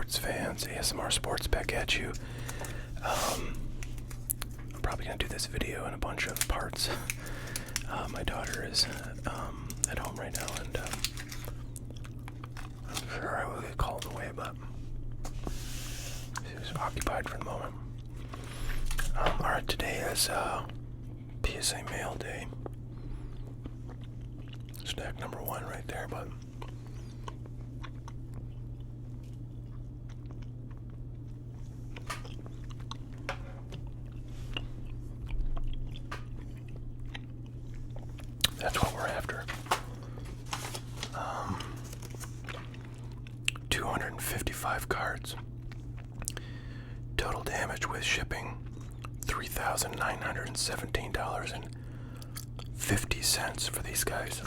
sports fans, ASMR Sports back at you. I'm probably going to do this video in a bunch of parts. My daughter is at home right now, and I'm sure I will get called away, but she's occupied for the moment. Alright, today is PSA Mail Day. Stack number 1 right there, but that's what we're after. 255 cards. Total damage with shipping, $3,917.50 for these guys.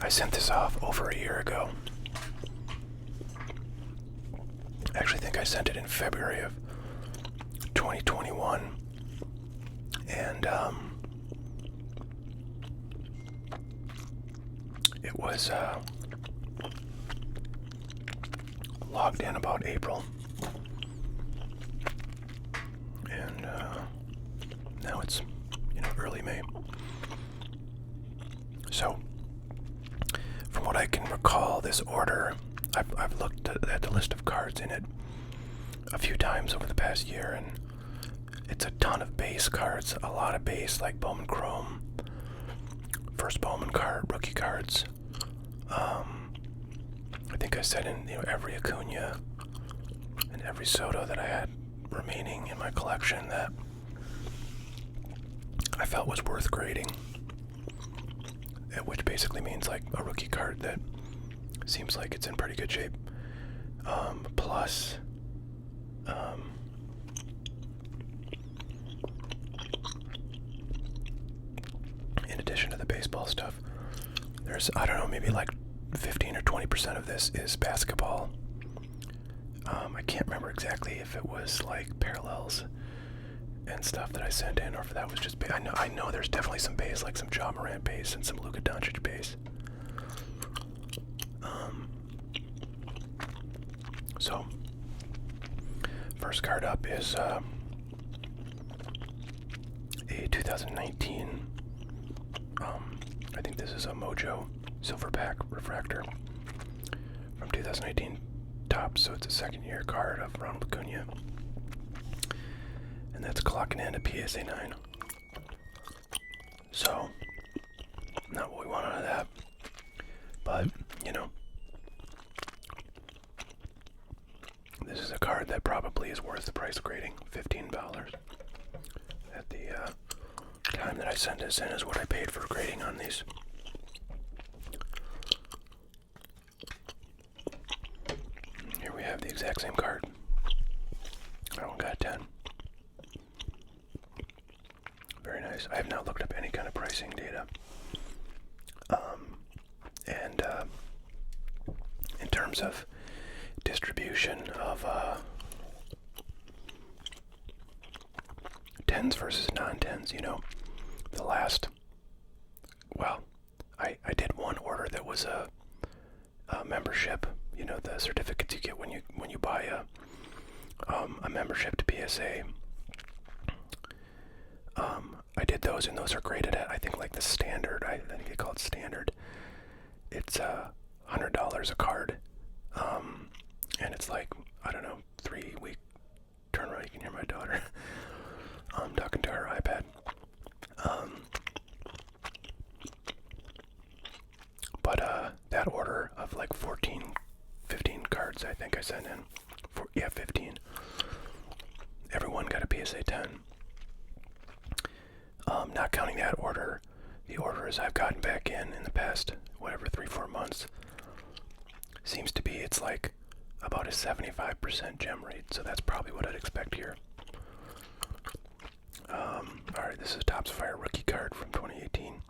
I sent this off over a year ago. I actually think I sent it in February of 2021. And it was logged in about April. And now it's, early May. So, from what I can recall, this order, I've looked at the list of cards in it a few times over the past year, and it's a ton of base cards, a lot of base, like Bowman Chrome, first Bowman card, rookie cards. I think I said in every Acuna and every Soto that I had remaining in my collection that I felt was worth grading, which basically means like a rookie card that seems like it's in pretty good shape, plus in addition to the baseball stuff, there's, I don't know, maybe like 15 or 20% of this is basketball. I can't remember exactly if it was like parallels and stuff that I sent in, or if that was just I know there's definitely some base, like some Ja Morant base and some Luka Doncic base. So first card up is a 2019. I think this is a Mojo Silver Pack Refractor from 2018 Topps, so it's a second year card of Ronald Acuna. And that's clocking in a PSA 9. So, not what we want out of that. But, this is a card that probably is worth the price of grading. $15 at the time that I sent this in is what I paid for grading on these. Here we have the exact same card. That one got a 10. Very nice. I have not looked up any kind of pricing data. And in terms of distribution of 10s versus non-10s, the last, well, I did one order that was a membership, the certificates you get when you buy a membership to PSA. I did those, and those are graded at, I think, like the standard. I think they call it standard. It's $100 a card, and it's like, I don't know, 3-week turnaround. You can hear my daughter talking to her iPad. But that order of like 15 cards, I think I sent in. 15. Everyone got a PSA 10. Not counting that order, the orders I've gotten back in the past, 3-4 months, seems to be, it's like about a 75% gem rate, so that's probably what I'd expect here. Alright, this is Topps Fire rookie card from 2018.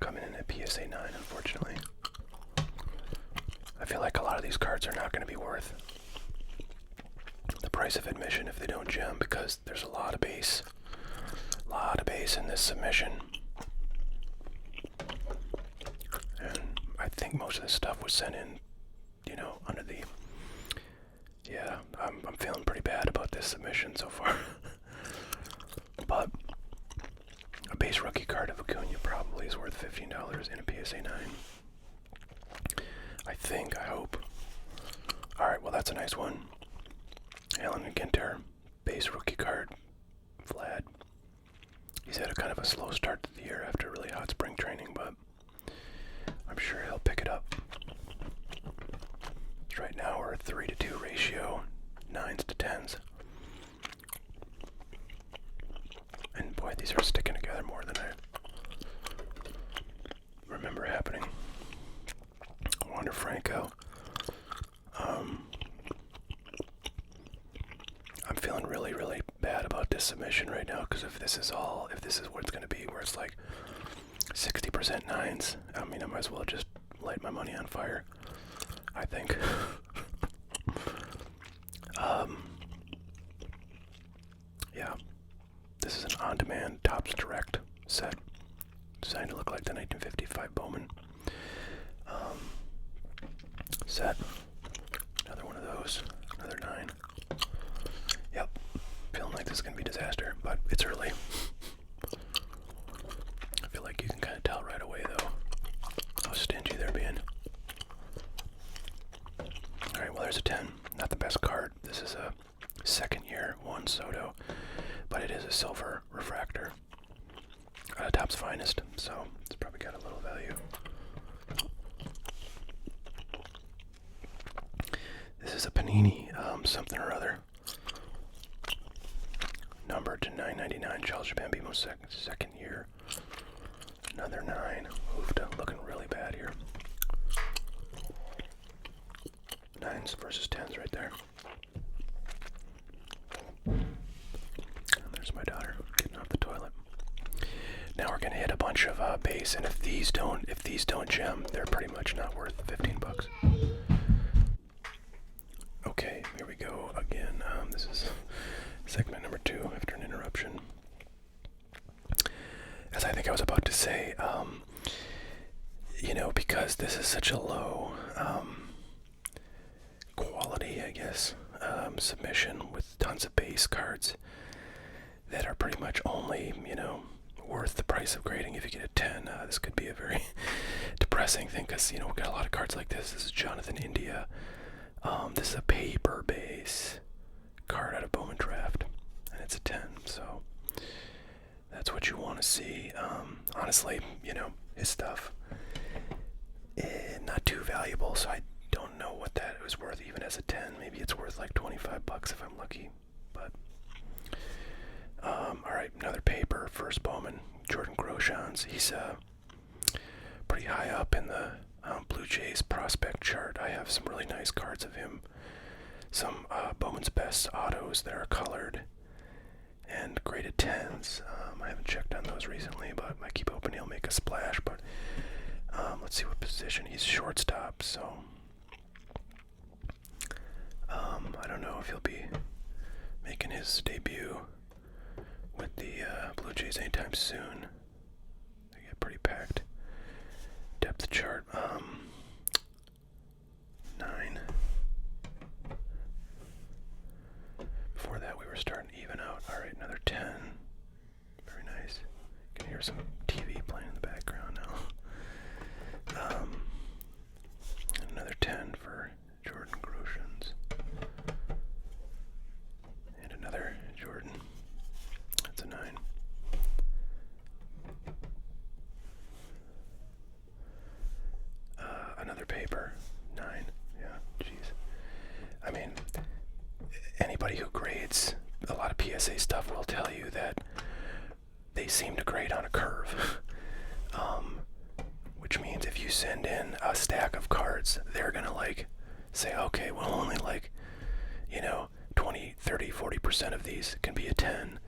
Coming in at PSA 9, unfortunately. I feel like a lot of these cards are not going to be worth the price of admission if they don't gem, because there's a lot of base. In this submission. And I think most of this stuff was sent in, this submission so far. But a base rookie card of Acuna probably is worth $15 in a PSA 9. I think, I hope. Alright, well that's a nice one. Alan McGinter, base rookie card, Vlad. He's had a kind of a slow start to the year after a really hot spring training, but I'm sure he'll pick it up. So right now we're a 3-to-2 ratio, 9s to 10s. And boy, these are sticking together more than I remember happening. Wander Franco. I'm feeling really, really bad about this submission right now, because if this is what it's going to be, where it's like 60% 9s, I mean, I might as well just light my money on fire, I think. Yeah, this is an on-demand Topps Direct set, designed to look like the 1955 Bowman set. Another one of those, another 9. Yep, feeling like this is going to be a disaster, but it's early. I feel like you can kind of tell right away, though, how stingy they're being. Alright, well there's a 10. Not the best card. This is a second year Juan Soto, but it is a silver refractor. Topps finest, so it's probably got a little value. This is a Panini, something or other. Numbered to 999, Charles Bambino, second year. Another 9. Oofda, looking really bad here. 9s versus 10s right there. And there's my daughter getting off the toilet. Now we're gonna hit a bunch of base, and if these don't gem, they're pretty much not worth 15 bucks. Okay, here we go again. This is segment number 2 after an interruption. As I think I was about to say, you know, because this is such a low quality, I guess, submission with tons of base cards that are pretty much only, you know, worth the price of grading. If you get a 10, this could be a very depressing thing, because, you know, we've got a lot of cards like this. This is Jonathan India. This is a paper base card out of Bowman Draft, and it's a 10, so that's what you want to see. Honestly, you know, his stuff, not too valuable, so I don't know what that was worth even as a 10. Maybe it's worth like 25 bucks if I'm lucky, but alright, another paper, first Bowman, Jordan Groshans. He's pretty high up in the Blue Jays prospect chart. I have some really nice cards of him. Some Bowman's Best autos that are colored and graded 10s. I haven't checked on those recently, but I keep hoping he'll make a splash. But let's see what position. He's shortstop, so I don't know if he'll be making his debut with the Blue Jays anytime soon. They get pretty packed. Depth chart, 9. Before that, we were starting to even out. Alright, another 10. Very nice. You can hear some TV playing in the background now. Another 10 for Jordan Groshans. And another Jordan. That's a 9. Another paper. 9. Yeah, jeez. I mean, anybody who grades a lot of PSA stuff will tell you that they seem to grade on a curve. Which means if you send in a stack of cards, they're gonna like say, okay, well, only like, you know, 20, 30, 40% of these can be a 10,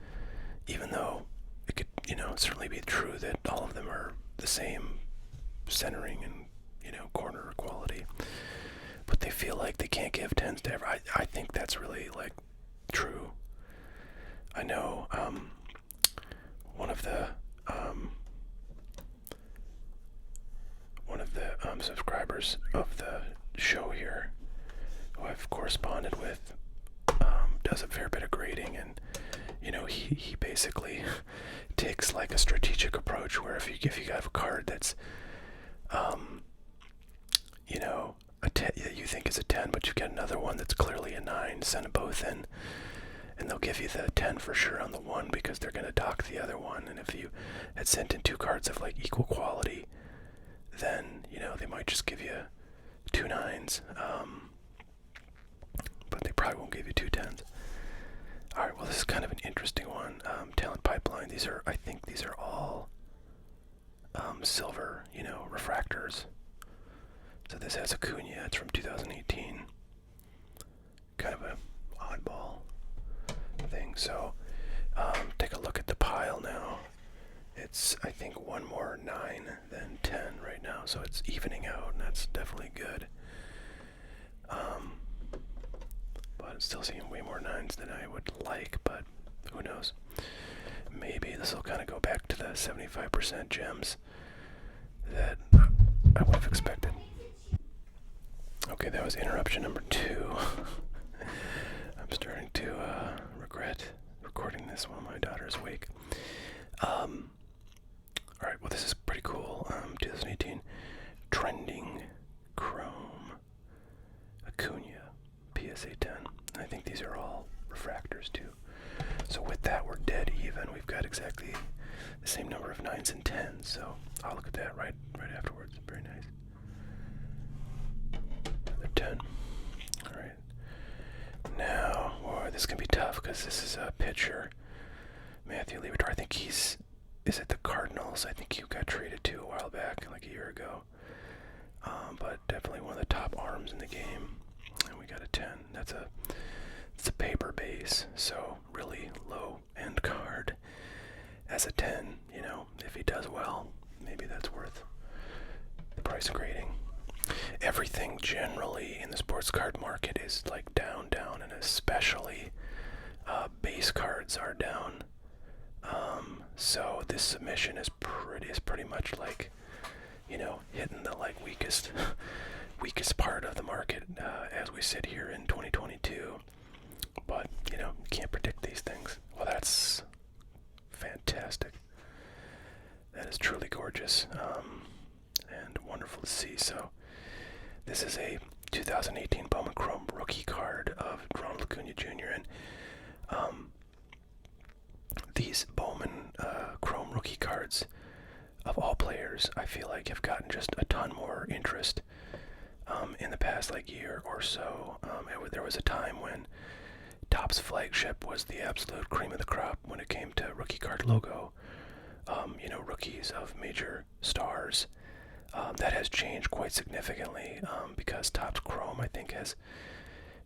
even though it could, you know, certainly be true that all of them are the same centering and, you know, corner quality. But they feel like they can't give 10s to every. I think that's really like true. I know one of the subscribers of the show here, who I've corresponded with, does a fair bit of grading, and he basically takes like a strategic approach where if you have a card that's a 10 that you think is a 10, but you get another one that's clearly a 9, send them both in, and they'll give you the 10 for sure on the one because they're going to dock the other one. And if you had sent in 2 cards of like equal quality, then they might just give you 2 9s, but they probably won't give you 2 10s. All right, well, this is kind of an interesting one. Talent Pipeline. I think these are all silver, refractors. So this has Acuna. It's from 2018. Kind of a oddball thing. So take a look at the pile now. It's, I think, one more 9 than 10 right now, so it's evening out, and that's definitely good. But it's still seeing way more 9s than I would like, but who knows? Maybe this will kind of go back to the 75% gems that I would have expected. Okay, that was interruption number 2. I'm starting to regret recording this while my daughter's awake. Alright, well, this is pretty cool. 2018 Trending Chrome Acuna PSA 10. I think these are all refractors too. So with that, we're dead even. We've got exactly the same number of 9s and 10s. So I'll look at that right afterwards. Very nice. Another 10. Alright. Now, boy, this is going to be tough because this is a pitcher. Matthew Liberatore. I think is it the Cardinals? I think he got traded to a while back, like a year ago. But definitely one of the top arms in the game. And we got a 10. It's a paper base, so really low end card. As a 10, if he does well, maybe that's worth the price of grading. Everything generally in the sports card market is like down, and especially base cards are down. So this submission is pretty much like, hitting the like weakest part of the market as we sit here in 2022. But you can't predict these things. Well, that's fantastic. That is truly gorgeous and wonderful to see. So this is a 2018 Bowman Chrome rookie card of Ronald Acuna Jr. And these Bowman Chrome rookie cards of all players, I feel like have gotten just a ton more interest in the past like year or so. There was a time when Topps flagship was the absolute cream of the crop when it came to rookie card logo. Rookies of major stars. That has changed quite significantly because Topps Chrome, I think, has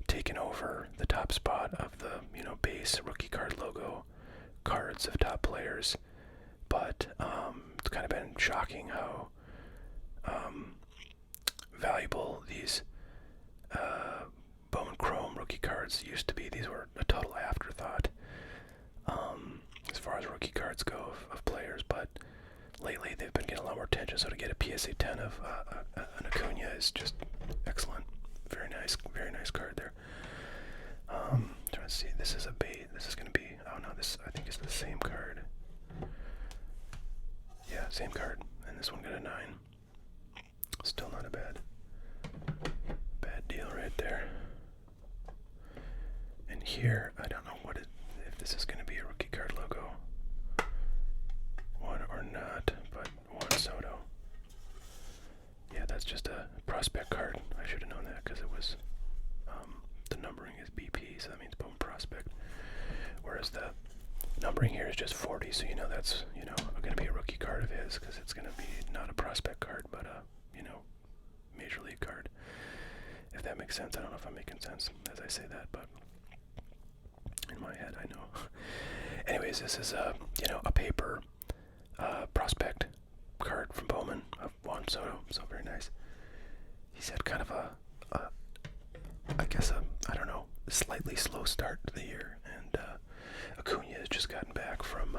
taken over the top spot of the base rookie card logo cards of top players. But it's kind of been shocking how valuable these Bowman Chrome rookie cards used to be. These were a total afterthought as far as rookie cards go of players, but lately they've been getting a lot more attention. So to get a PSA 10 of an Acuna is just excellent. Very nice card there. Trying to see, this is a bait. This is going to be, oh no, this I think is the same card. Yeah, same card, and this one got a 9. Still not a bad deal right there. And here, I don't know if this is going to be a rookie card logo one or not, but Juan Soto. Yeah, that's just a prospect card. I should have known that because it was the numbering is BP, so that means Bowman Prospect. Whereas the numbering here is just 40, so that's going to be a rookie card of his because it's going to be not a prospect card, but a major league card. If that makes sense. I don't know if I'm making sense as I say that, but in my head I know. Anyways, this is a paper prospect card from Bowman of Juan Soto, so very nice. He's had kind of a slightly slow start to the year, and Acuna has just gotten back from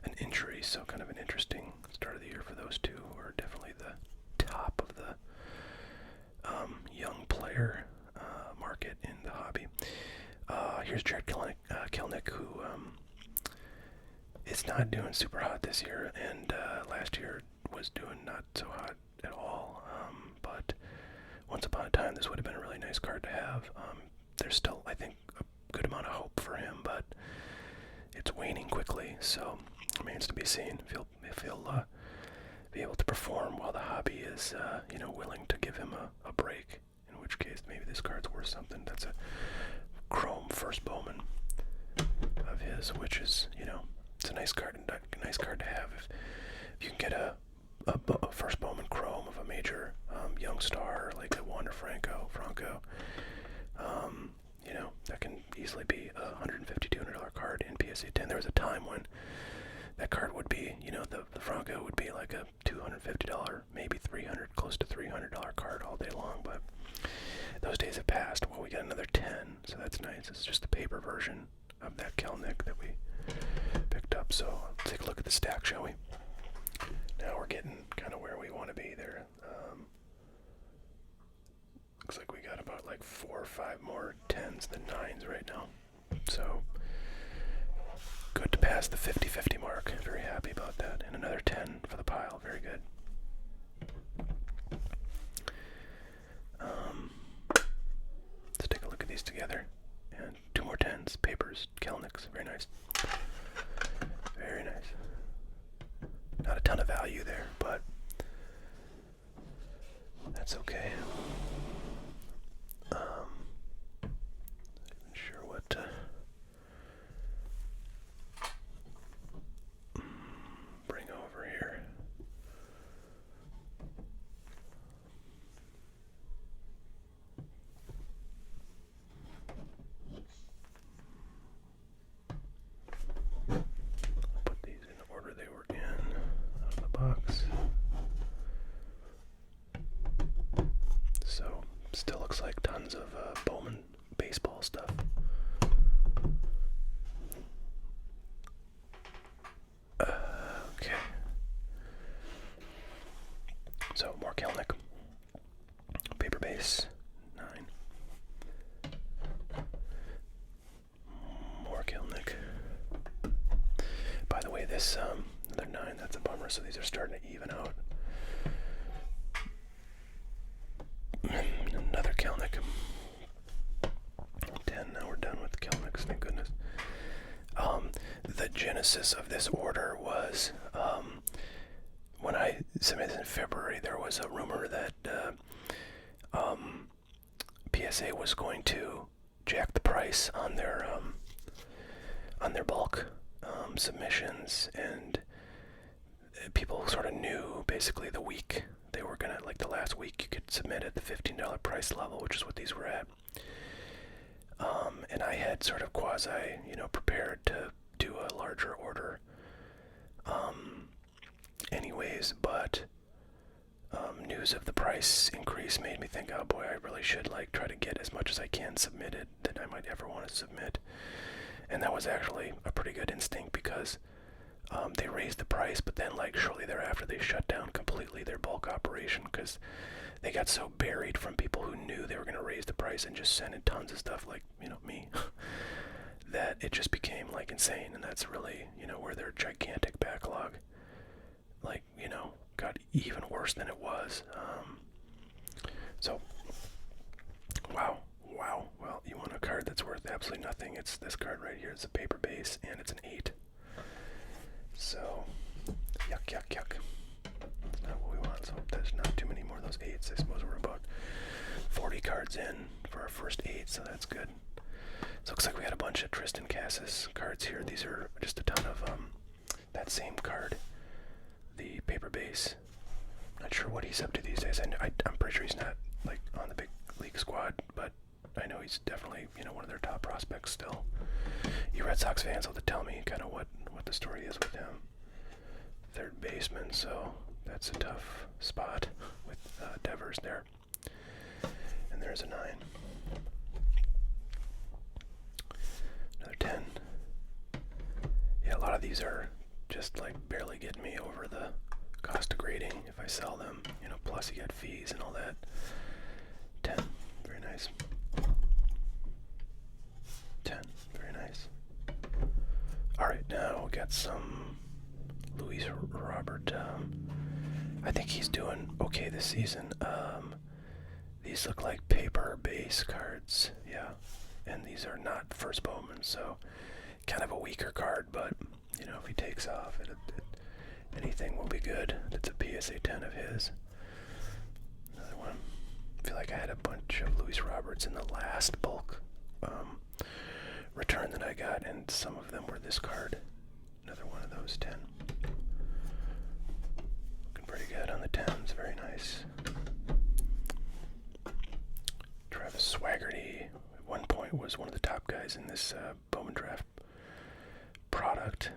an injury, so kind of an interesting start of the year for those two, who are definitely the top of the young player market in the hobby. Here's Jared Kelnick, who is not doing super hot this year, and last year was doing not so hot at all. But once upon a time, this would have been a really nice card to have. There's still, I think, a good amount of hope for him, but it's waning quickly, so it remains to be seen if he'll be able to perform while the hobby is, willing to give him a break. In which case, maybe this card's worth something. That's a chrome first Bowman of his, which is, it's a nice card to have. If you can get a first Bowman chrome of a major young star like a Wander Franco, that can easily be a $150, $200 card in PSA 10. There was a time when that card would be, the Franco would be like a $250, maybe $300, close to $300 card all day long, but those days have passed. Well, we got another 10, so that's nice. It's just the paper version of that Kelnick that we picked up, so let's take a look at the stack, shall we? Now we're getting kind of where we want to be there. Looks like we got about like 4 or 5 more 10s than 9s right now. So, good to pass the 50-50 mark. Very happy about that. And another 10 for the pile. Very good. Let's take a look at these together. And 2 more 10s, papers, Kelnicks. Very nice. Very nice. Not a ton of value there, but that's okay. Not even sure what to bring over here. Put these in the order they were in out of the box. So, still looks like tons of Bowman baseball stuff. Okay. So, more Kelnick. Paper base, 9. More Kelnick. By the way, this, another 9, that's a bummer, so these are starting to even out. Another Kelnick. 10, now we're done with Kelnicks, thank goodness. The genesis of this order was, when I submitted in February, there was a rumor that PSA was going to jack the price on their bulk submissions, and people sort of knew basically the week they were gonna, like the last week, you could submit at the $15 price level, which is what these were at. And I had sort of quasi, prepared to do a larger order anyways, but news of the price increase made me think, oh boy, I really should try to get as much as I can submitted that I might ever want to submit. And that was actually a pretty good instinct, because they raised the price, but then shortly thereafter they shut down completely their bulk operation, because they got so buried from people who knew they were going to raise the price and just send in tons of stuff like, me, that it just became insane. And that's really, where their gigantic backlog got even worse than it was. So wow. Well, you want a card that's worth absolutely nothing. It's this card right here. It's a paper base, and it's an 8. So, yuck. That's not what we want. So there's not too many more of those 8s. I suppose we're about 40 cards in for our first 8, so that's good. So it looks like we got a bunch of Tristan Cassis cards here. These are just a ton of that same card, the paper base. Not sure what he's up to these days. I'm pretty sure he's not on the big league squad, but I know he's definitely one of their top prospects still. You Red Sox fans will have to tell me kind of what the story is with him. Third baseman, so that's a tough spot with Devers there. And there's a 9. Another 10. Yeah, a lot of these are just barely getting me over the cost of grading if I sell them, plus you get fees and all that. 10, very nice. 10. Very nice. Alright, now we got some Luis Robert. I think he's doing okay this season. These look like paper base cards, yeah. And these are not first Bowman, so kind of a weaker card, but you know, if he takes off, anything will be good. It's a PSA 10 of his. Another one. I feel like I had a bunch of Luis Roberts in the last bulk return that I got, and some of them were this card. Another one of those 10. Looking pretty good on the 10s. Very nice. Travis Swaggerty, at one point, was one of the top guys in this Bowman draft product,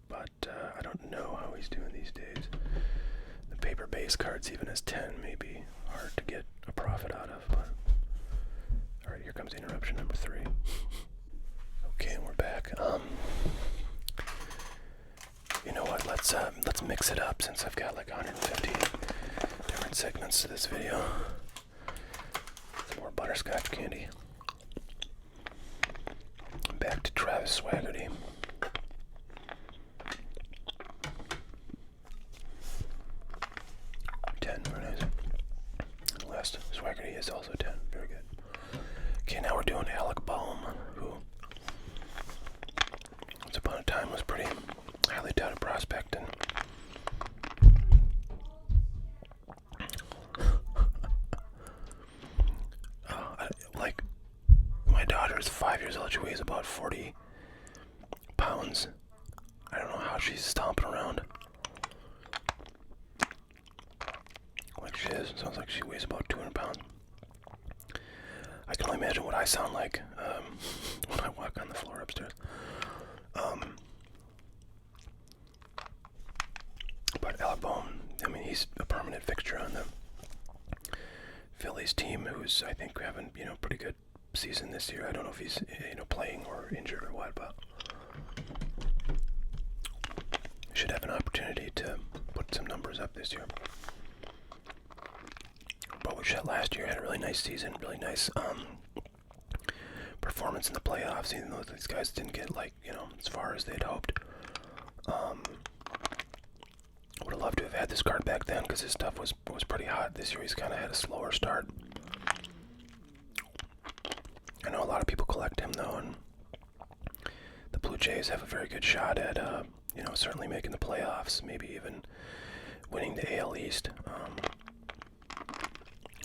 but I don't know how he's doing these days. The paper base cards, even as 10, may be hard to get a profit out of. But alright, here comes interruption number 3. Okay, and we're back. You know what? Let's mix it up, since I've got like 150 different segments to this video. Some more butterscotch candy. Back to Travis Swaggerty. Last Swaggerty is also 10. Very good. Okay, now we're doing Alec Baum, who once upon a time was pretty highly touted prospect, and like, my daughter is 5 years old. She weighs about 40 pounds. I don't know how she's stomping around like she is. Sounds like she weighs about 200 pounds. I can only imagine what I sound like when I walk on the floor upstairs. But Alec Baum, I mean, he's a permanent fixture on the Phillies team, who's, I think, having, pretty good season this year. I don't know if he's, playing or injured or what, but should have an opportunity to put some numbers up this year. Boguchet last year had a really nice season, really nice performance in the playoffs, even though these guys didn't get, as far as they'd hoped. Would have loved to have had this card back then, because his stuff was pretty hot. This year he's kind of had a slower start. I know a lot of people collect him, though, and the Blue Jays have a very good shot at, certainly making the playoffs, maybe even winning the AL East.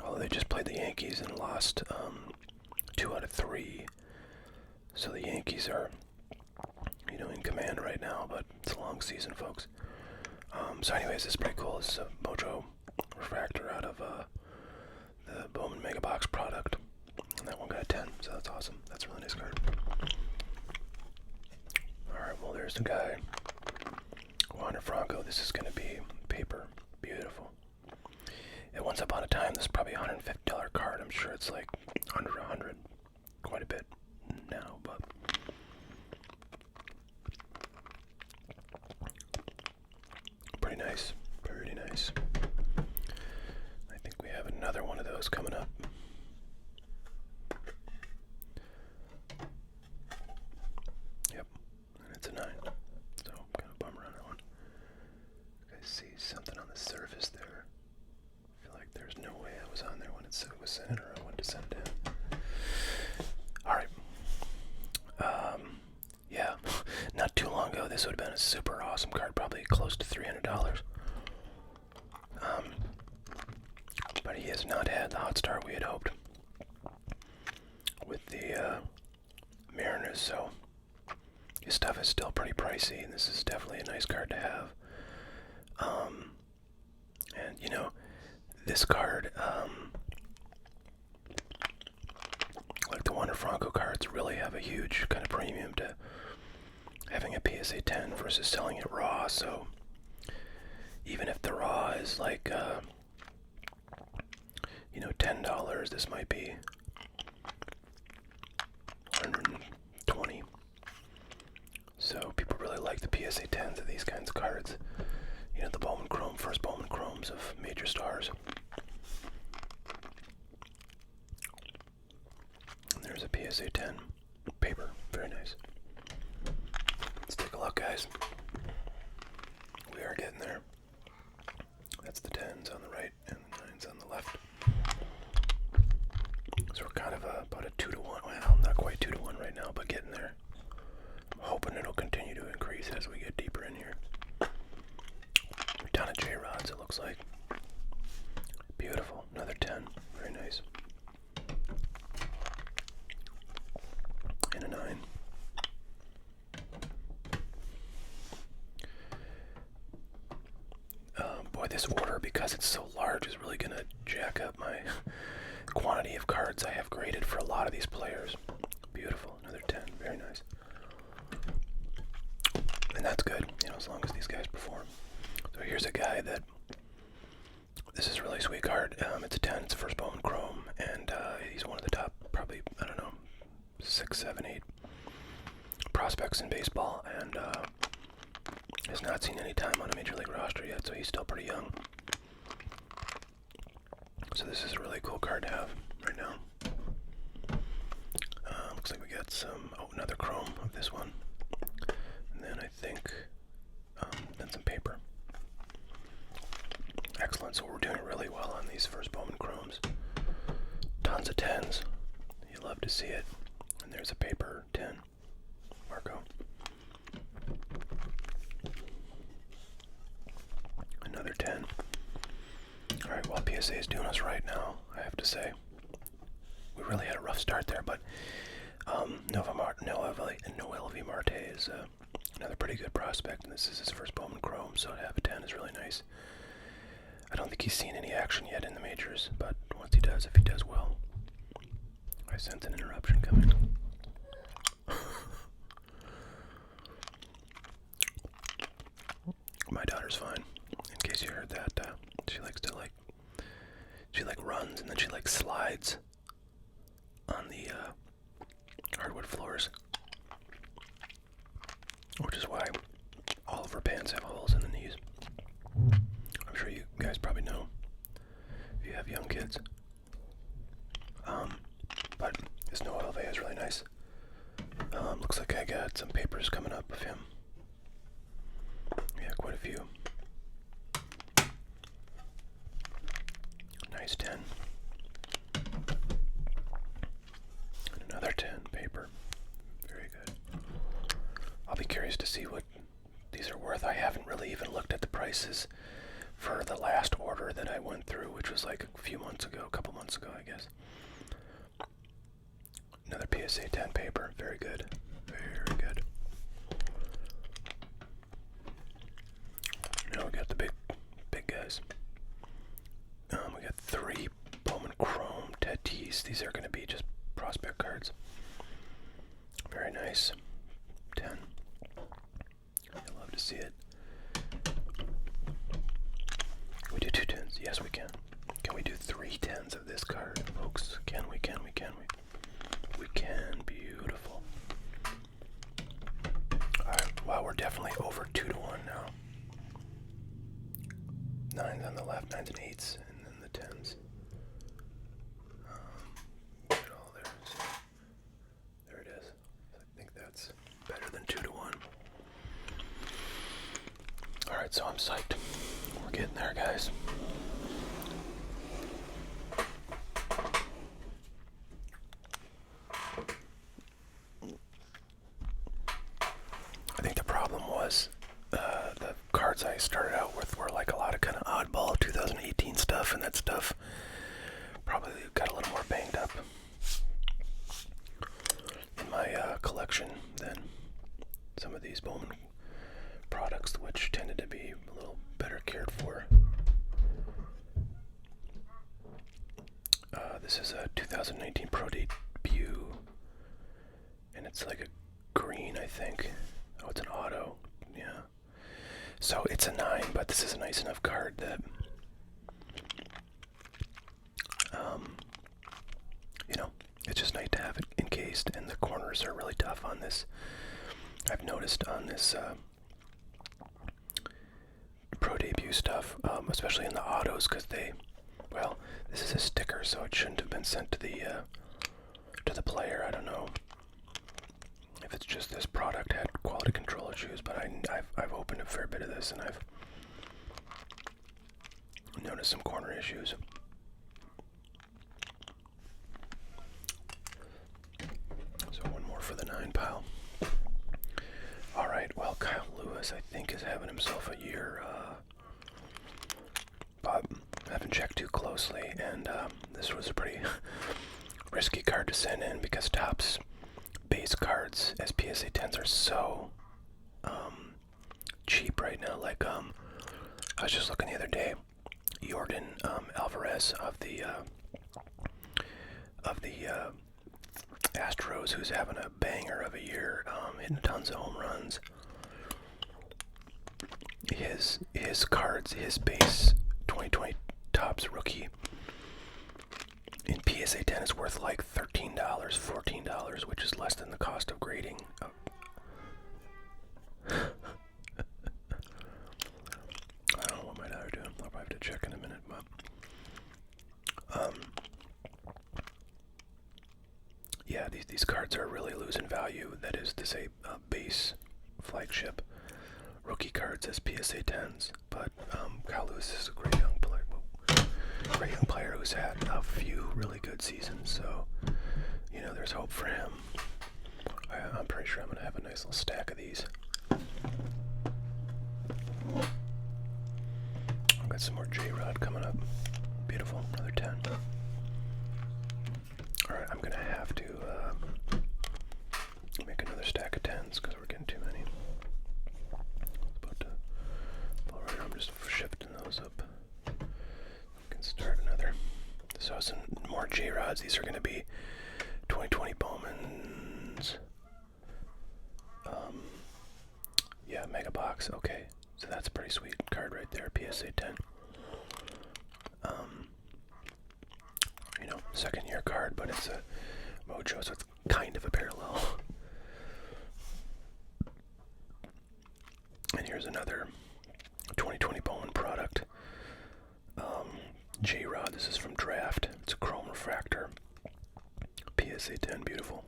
Although they just played the Yankees and lost 2 out of 3. So the Yankees are, in command right now, but it's a long season, folks. So anyways, this is pretty cool. This is a Mojo refractor out of the Bowman Mega Box product. And that one got a 10, so that's awesome. That's a really nice card. Alright, well, there's the guy. Wander Franco. This is going to be paper. Beautiful. And once upon a time, this is probably a $150 card. I'm sure it's like under 100, quite a bit now, but pretty nice, pretty nice. I think we have another one of those coming up. Yep, and it's a 9. So kind of bummer on that one. I see something on the surface there. There's no way I was on there when it was sent, or I wanted to send it in. Alright. Yeah, not too long ago, this would have been a super awesome card, probably close to $300. But he has not had the hot start we had hoped with the Mariners, so his stuff is still pretty pricey, and this is definitely a nice card to have. And, this card, like the Wander Franco cards, really have a huge kind of premium to having a PSA 10 versus selling it raw. So even if the raw is like, $10, this might be $120. So people really like the PSA 10s of these kinds of cards. The Bowman Chrome, first Bowman Chromes of major stars. And there's a PSA 10. Very nice. Let's take a look, guys. We are getting there. That's the 10s on the right and the 9s on the left. So we're kind of about a 2 to 1. Well, not quite 2 to 1 right now, but getting there. I'm hoping it'll continue to increase as we get deeper in here. A ton of J-rods, it looks like. Beautiful. Another 10. Very nice. And a 9. Boy, this order, because it's so large, is really going to jack up my quantity of cards I have graded for a lot of these players. Beautiful. Another 10. Very nice. And that's good, you know, as long as these guys perform. So here's a guy that, this is a really sweet card. It's a 10, it's a first Bowman Chrome, and he's one of the top, probably, I don't know, 6, 7, 8 prospects in baseball, and has not seen any time on a major league roster yet, so he's still pretty young. So this is a really cool card to have right now. Looks like we got some, another Chrome of this one, and then I think, then some paper. Excellent, so we're doing really well on these first Bowman Chromes. Tons of 10s. You love to see it. And there's a paper 10. Marco. Another 10. Alright, well, PSA is doing us right now, I have to say. We really had a rough start there, but Noel V. Marte is another pretty good prospect, and this is his first Bowman Chrome, so to have a 10 is really nice. I don't think he's seen any action yet in the majors, but once he does, if he does well. I sense an interruption coming. My daughter's fine, in case you heard that. She likes to she runs and then she slides on the hardwood floors, which is why all of her pants have holes in the knees. I'm sure you guys probably know if you have young kids. But this Noel V is really nice. Looks like I got some papers coming up of him. Yeah, quite a few. Nice 10. And another 10 paper. Very good. I'll be curious to see what these are worth. I haven't really even looked at the prices for the last order that I went through, which was like a few months ago, a couple months ago, I guess. Another PSA 10 paper. Very good. Very good. Now we got the big guys. We got 3 Bowman Chrome Tatis. These are going to be just prospect cards. Very nice. 10. I love to see it. Can we do 2 10s? Yes, we can. Can we do 3 10s of this card, folks? Can we? We can. Beautiful. Alright, wow, we're definitely over 2 to 1 now. 9s on the left, 9s and 8s, and then the 10s. Get it all there. So, there it is. I think that's better than 2 to 1. Alright, so I'm psyched. We're getting there, guys. I think the problem was the cards I started out with were like a lot of kind of oddball 2018 stuff, and that stuff probably got a little more banged up in my collection than some of these Bowman products, which tended to be a little better cared for. This is a 2019 Pro debut, and it's like a green, I think. Oh, it's an auto. Yeah. So it's a 9, but this is a nice enough card that, you know, it's just nice to have it encased, and the corners are really tough on this. I've noticed on this Pro debut stuff, especially in the autos, because well, this is a sticker, so it shouldn't have been sent to the player. I don't know if just this product had quality control issues, but I've opened a fair bit of this, and I've noticed some corner issues. So one more for the 9 pile. All right, well, Kyle Lewis, I think, is having himself a year, but I haven't checked too closely, and this was a pretty risky card to send in because Topps base cards as PSA 10s are so cheap right now. Like, I was just looking the other day, Jordan Alvarez of the Astros, who's having a banger of a year, hitting tons of home runs. His cards, his base 2020 Topps rookie in PSA 10 is worth like $13, $14, which is less than the cost of grading. I don't know what my daughter doing. I'll probably have to check in a minute, but yeah, these cards are really losing value. That is to say, base flagship rookie cards as PSA 10s. But Kyle Lewis is a great young player who's had a few really good seasons. So, you know, there's hope for him. I'm pretty sure I'm gonna have a nice little stack of these. I've got some more J-Rod coming up. Beautiful, another 10. Alright, I'm gonna have to make another stack of 10s because we're getting too many. Alright, I'm just shifting those up. We can start another. So some more J-Rods. These are gonna be 2020 Bowmans. Yeah, Mega Box. Okay, so that's a pretty sweet card right there. PSA 10. You know, second year card, but it's a Mojo, so it's kind of a parallel. And here's another 2020 Bowman product. J-Rod. This is from Draft. It's a chrome refractor. PSA 10. Beautiful.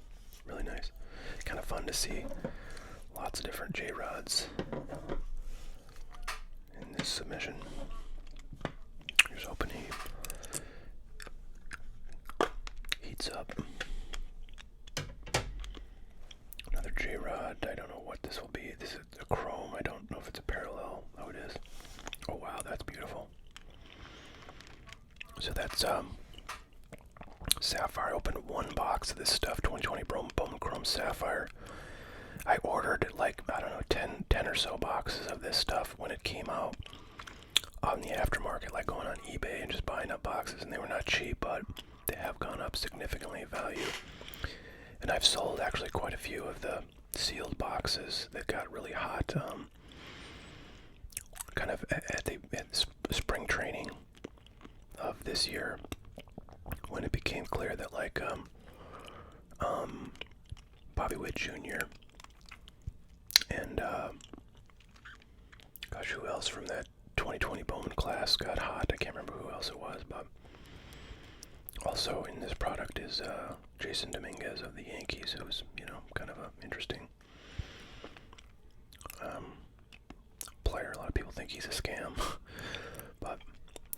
Really nice. Kind of fun to see. Lots of different J-Rods in this submission. Here's hoping he heats up. Another J-Rod. I don't know what this will be. This is a chrome. I don't know if it's a parallel. Oh, it is. Oh, wow. That's beautiful. So that's Sapphire. I opened one box of this stuff. 2020 Bowman Chrome Sapphire. I ordered like, I don't know, 10 or so boxes of this stuff when it came out on the aftermarket, like going on eBay and just buying up boxes, and they were not cheap, but they have gone up significantly in value. And I've sold actually quite a few of the sealed boxes that got really hot kind of at the spring training of this year, when it became clear that like Bobby Witt Jr. and gosh, who else from that 2020 Bowman class got hot? I can't remember who else it was, but also in this product is Jason Dominguez of the Yankees, who's, you know, kind of an interesting player. A lot of people think he's a scam, but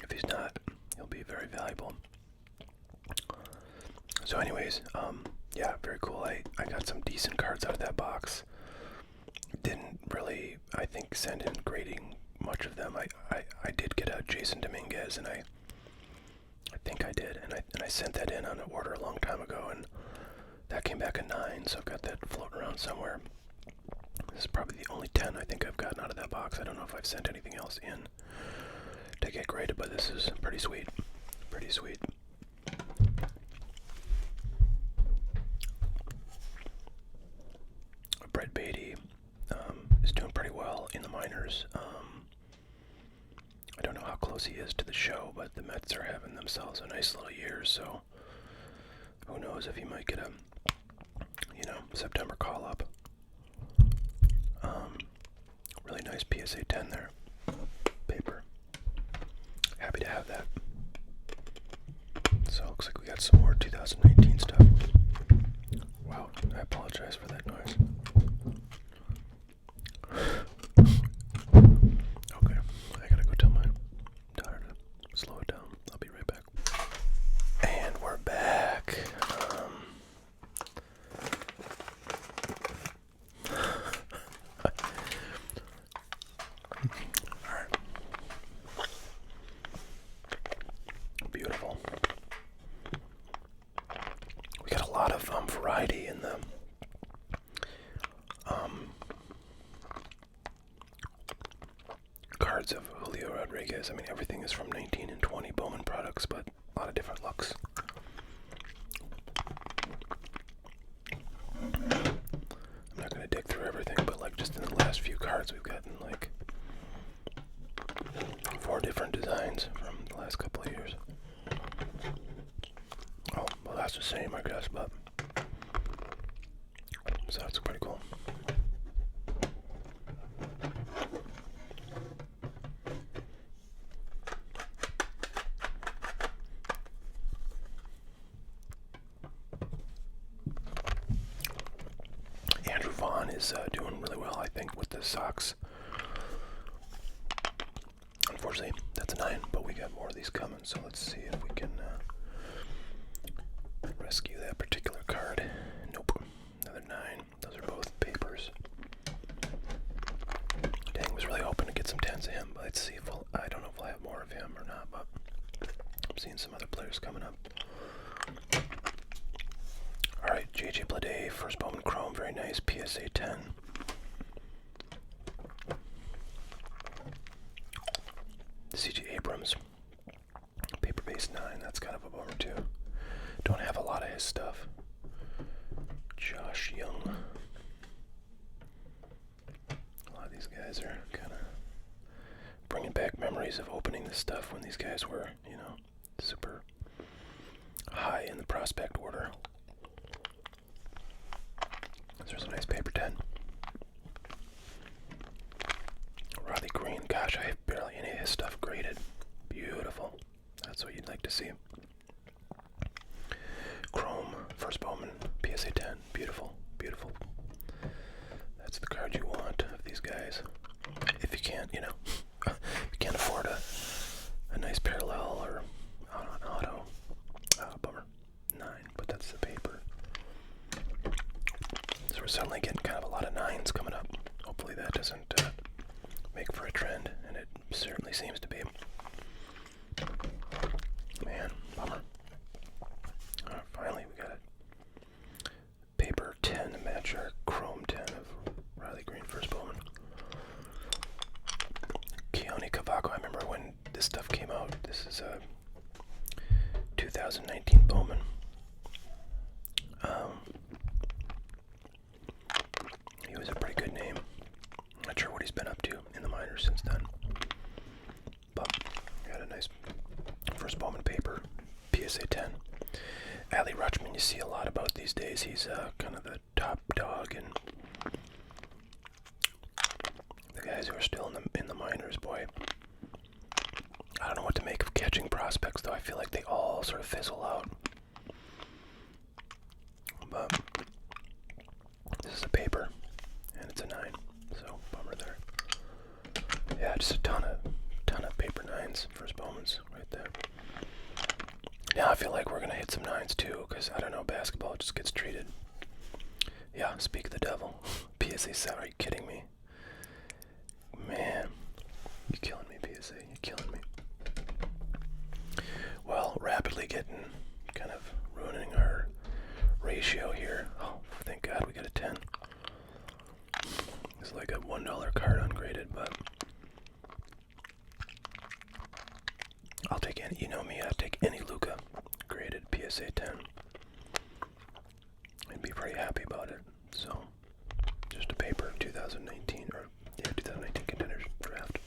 if he's not, he'll be very valuable. So anyways, yeah, very cool. I got some decent cards out of that box. Didn't really, I think, send in grading much of them. I did get a Jason Dominguez, and I think I did, and I sent that in on an order a long time ago, and that came back a 9, so I've got that floating around somewhere. This is probably the only 10 I think I've gotten out of that box. I don't know if I've sent anything else in to get graded, but this is pretty sweet. Pretty sweet. Brett Beatty is doing pretty well in the minors. I don't know how close he is to the show, but the Mets are having themselves a nice little year, so who knows if he might get a, you know, September call-up. Really nice PSA 10 there. Paper. Happy to have that. So it looks like we got some more 2019 stuff. Wow, I apologize for that noise. variety in the cards of Julio Rodriguez. I mean, everything is from 19 and 20 Bowman products, but a lot of different looks. I'm not going to dig through everything, but like just in the last few cards, we've gotten like 4 different designs from the last couple of years. Oh, well, that's the same, I guess, but so that's pretty cool. Andrew Vaughn is doing really well, I think, with the Sox. Unfortunately, that's a 9, but we got more of these coming, so let's see if we can rescue that particular card. Nope. Another 9. Those are both papers. Dang, was really hoping to get some 10s of him, but let's see if we'll, I don't know if we'll have more of him or not, but I'm seeing some other players coming up. Alright, JJ Bleday, first Bowman Chrome, very nice, PSA 10. CJ Abrams, paper base 9, that's kind of a bummer too. Don't have a lot of his stuff. Josh Young. A lot of these guys are kind of bringing back memories of opening this stuff when these guys were, you know, super high in the prospect order. There's a nice paper 10. Riley Green, gosh, I have barely any of his stuff graded. Beautiful. That's what you'd like to see. Chrome, first Bowman, PSA 10. Beautiful, beautiful. That's the card you want of these guys. If you can't, you know, if you can't afford a nice parallel or an auto. Bummer. 9, but that's the paper. So we're suddenly getting kind of a lot of 9s coming up. Hopefully that doesn't make for a trend, and it certainly seems to be. Man, bummer. Finally, we got a paper 10 to match our Chrome 10 of Riley Green, first Bowman. Keone Cavaco, I remember when this stuff came out. This is a 2019 Bowman. He was a pretty good name. Not sure what he's been up to in the minors since then. But got a nice first Bowman paper, PSA 10. Ali Rutschman, you see a lot about these days. He's kind of the top dog, and the guys who are still in the minors, boy. I don't know what to make of catching prospects, though. I feel like they all sort of fizzle out. But this is a paper, and it's a 9, so bummer there. Yeah, just a ton of paper 9s, first Bowmans right there. Now I feel like we're gonna hit some 9s too, because I don't know, basketball just gets treated. Yeah, speak of the devil. PSA 7, are you kidding me? Man, you're killing me, PSA, you're killing me. Well, rapidly getting, kind of ruining our ratio here. Oh, thank God we got a 10. It's like a $1 card ungraded, but I'll take any, you know me, I'll take any Luka graded PSA 10. I'd be pretty happy about it. So, just a paper, 2019, or yeah, 2019 Contenders Draft.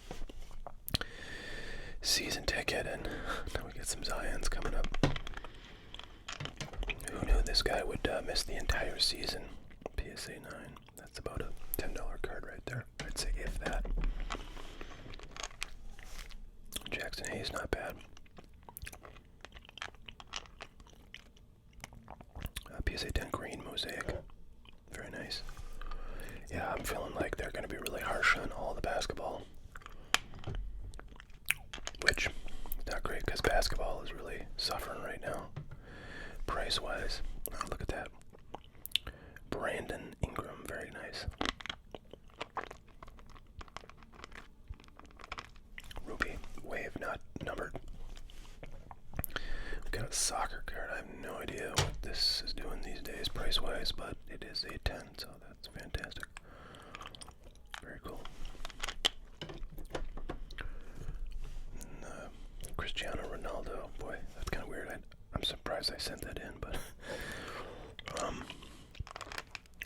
Season ticket, and now we get some Zions coming up. Who knew this guy would miss the entire season? PSA 9. That's about a $10 card right there. I'd say if that. Jackson Hayes, not bad. PSA 10 green mosaic. Very nice. Yeah, I'm feeling like they're going to be really harsh on all the basketball. Which is not great because basketball is really suffering right now. Price-wise. Oh, look at that. Brandon Ingram, very nice. Ruby, wave, not numbered. We've got Soccer card. I have no idea what this is doing these days price-wise, but it is a 10, so that's fantastic. Very cool. And, Cristiano Ronaldo. Boy, that's kind of weird. I'm surprised I sent that in, but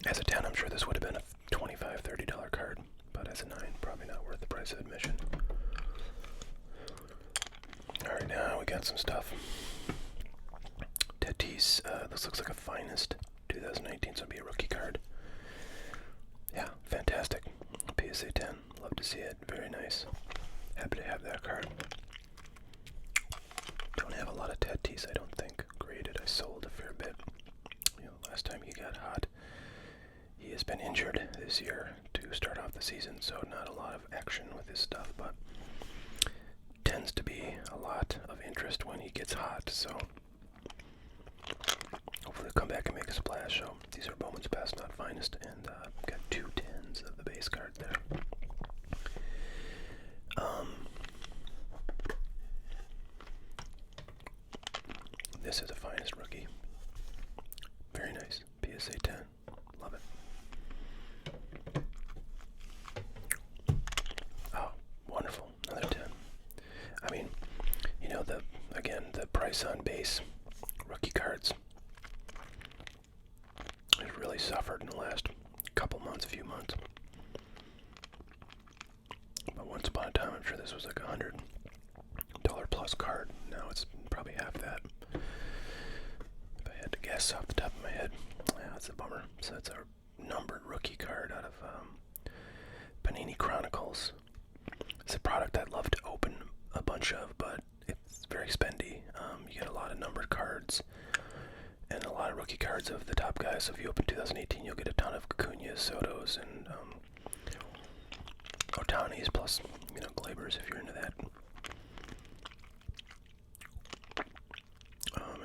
as a 10, I'm sure this would have been a $25, $30 card, but as a 9, probably not worth the price of admission. Alright, now we got some stuff. Tatis, this looks like a finest 2019, so it'll be a rookie card. Yeah, fantastic. PSA 10, love to see it, very nice. Happy to have that card. Don't have a lot of Tatis, I don't think, graded. I sold a fair bit. You know, last time he got hot. He has been injured this year to start off the season, so not a lot of action with his stuff, but tends to be a lot of interest when he gets hot, so hopefully he'll come back and make a splash. So these are Bowman's Best, not Finest, and got 2 10s of the base card there. This is a Finest rookie. Very nice. PSA 10. Love it. Oh, wonderful. Another 10. I mean, you know, the price on base rookie cards has really suffered in the last few months. But once upon a time, I'm sure this was like $100 plus card. Now it's probably half that. If I had to guess off the top of my head, yeah, that's a bummer. So that's our numbered rookie card out of Panini Chronicles. It's a product I'd love to open a bunch of, but it's very spendy. You get a lot of numbered cards and a lot of rookie cards of the top guys. So if you open 2018, you'll get a ton of Acuñas, Sotos, and Otanis, plus, you know, Gleyber's if you're into that.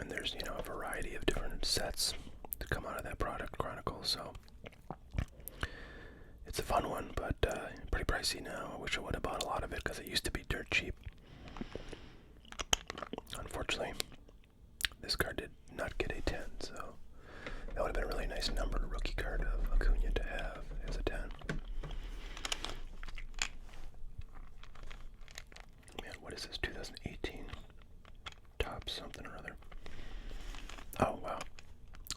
And there's, you know, a variety of different sets to come out of that product, Chronicles. So it's a fun one, but pretty pricey now. I wish I would have bought a lot of it because it used to be dirt cheap. Unfortunately, this card did not get a 10, so that would have been a really nice numbered rookie card of Acuña to have as a 10. Man, what is this? 2018 top something or other. Oh wow!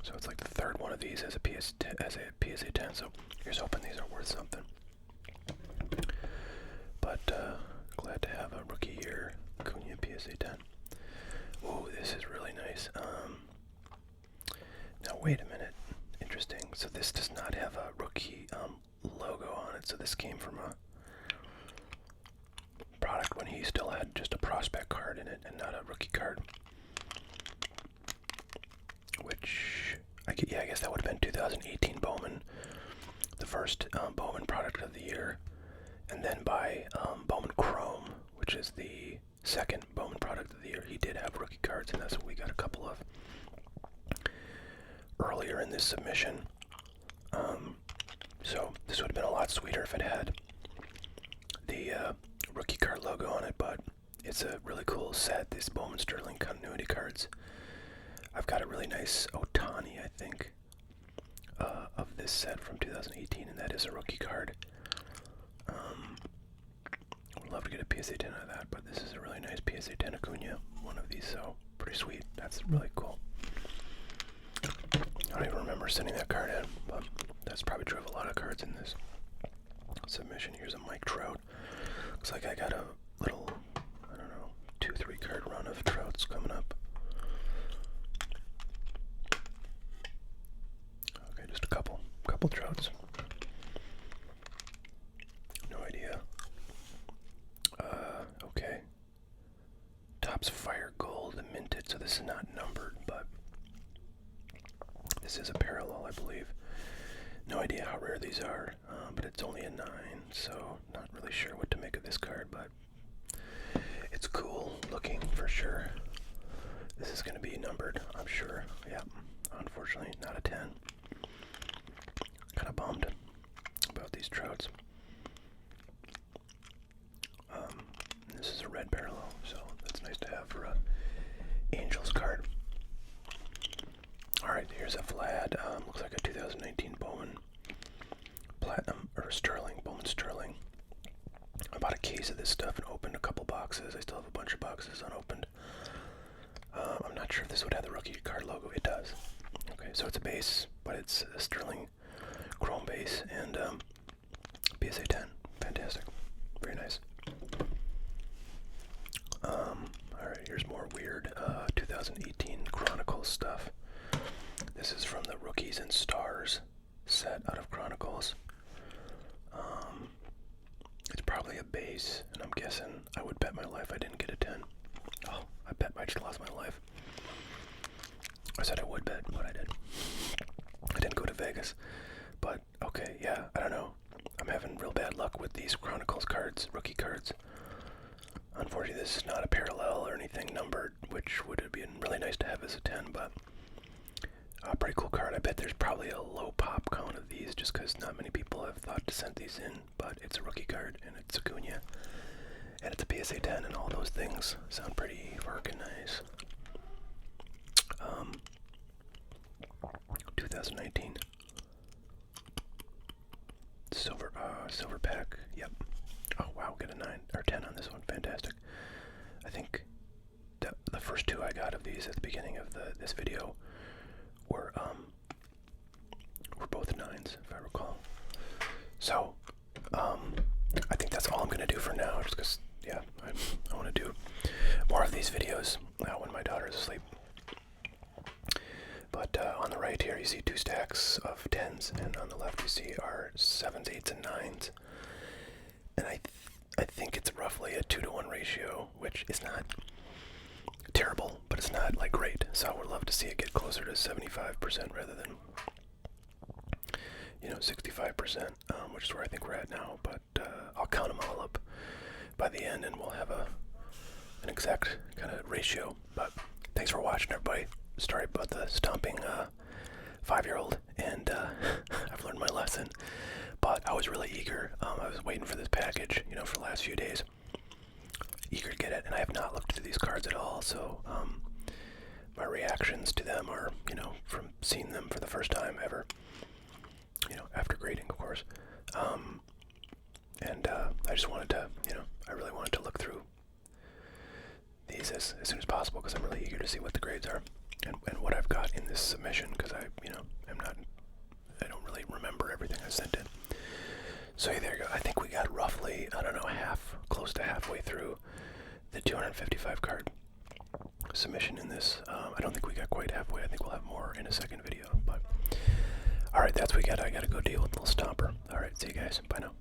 So it's like the third one of these as a PSA 10. So here's hoping these are worth something. But glad to have a rookie year Acuña PSA 10. Ooh, this is really nice. Now wait a minute. Interesting. So this does not have a rookie logo on it. So this came from a product when he still had just a prospect card in it and not a rookie card. Which, I guess that would have been 2018 Bowman, the first Bowman product of the year, and then by Bowman Chrome, which is the second Bowman product of the year. He did have rookie cards, and that's what we got a couple of earlier in this submission. So this would have been a lot sweeter if it had the rookie card logo on it, but it's a really cool set, these Bowman Sterling continuity cards. I've got a really nice Otani, I think, of this set from 2018, and that is a rookie card. Would love to get a PSA 10 out of that, but this is a really nice PSA 10 Acuña, one of these, so pretty sweet. That's really cool. I don't even remember sending that card in, but that's probably true of a lot of cards in this submission. Here's a Mike Trout. Looks like I got a little, I don't know, 2-3 card run of Trouts coming up. Okay, just a couple Trouts. No idea. Okay. Topps Fire Gold minted, so this is not numbered, but this is a parallel, I believe. No idea how rare these are, but it's only a 9, so not really sure what to make of this card, but it's cool looking for sure. This is going to be numbered, I'm sure. Yeah, unfortunately, not a 10. Kind of bummed about these Trouts. This is a red parallel, so that's nice to have for a Angels card. Here's a Vlad. Looks like a 2019 Bowman Platinum or Sterling. Bowman Sterling. I bought a case of this stuff and opened a couple boxes. I still have a bunch of boxes unopened. I'm not sure if this would have the rookie card logo. It does. Okay, so it's a base, but it's a Sterling chrome base and PSA 10. Fantastic. Very nice. Alright, here's more weird 2018 Chronicles stuff. This is from the Rookies and Stars set out of Chronicles. It's probably a base, and I'm guessing I would bet my life I didn't get a 10. Oh, I bet I just lost my life. I said I would bet, but I did. I didn't go to Vegas. But, okay, yeah, I don't know. I'm having real bad luck with these Chronicles cards, rookie cards. Unfortunately, this is not a parallel or anything numbered, which would have been really nice to have as a 10, but a pretty cool card. I bet there's probably a low pop count of these just because not many people have thought to send these in, but it's a rookie card, and it's Acuna, and it's a PSA 10, and all those things sound pretty fucking nice. 2019. Silver pack, yep. Oh wow, get a 9 or 10 on this one, fantastic. I think the first two I got of these at the beginning of this video were both 9s, if I recall. So, I think that's all I'm gonna do for now, just because, yeah, I want to do more of these videos now when my daughter is asleep. But on the right here, you see 2 stacks of 10s, and on the left you see our 7s, 8s, and 9s. And I think it's roughly a 2-to-1 ratio, which is not terrible, but it's not like great. So I would love to see it get closer to 75% rather than 65%, which is where I think we're at now. But I'll count them all up by the end, and we'll have an exact kind of ratio. But thanks for watching, everybody. Sorry about the stomping 5-year-old, and I've learned my lesson. But I was really eager. I was waiting for this package, for the last few days. Eager to get it, and I have not looked through these cards at all. So my reactions to them are, from seeing them for the first time ever. After grading, of course. And I just wanted to, I really wanted to look through these as soon as possible because I'm really eager to see what the grades are and what I've got in this submission because I don't really remember everything I sent in. So there you go. I think we got roughly, I don't know, close to halfway through the 255 card submission in this. I don't think we got quite halfway. I think we'll have more in a second video. But all right, that's what we got. I got to go deal with the little stomper. All right, see you guys. Bye now.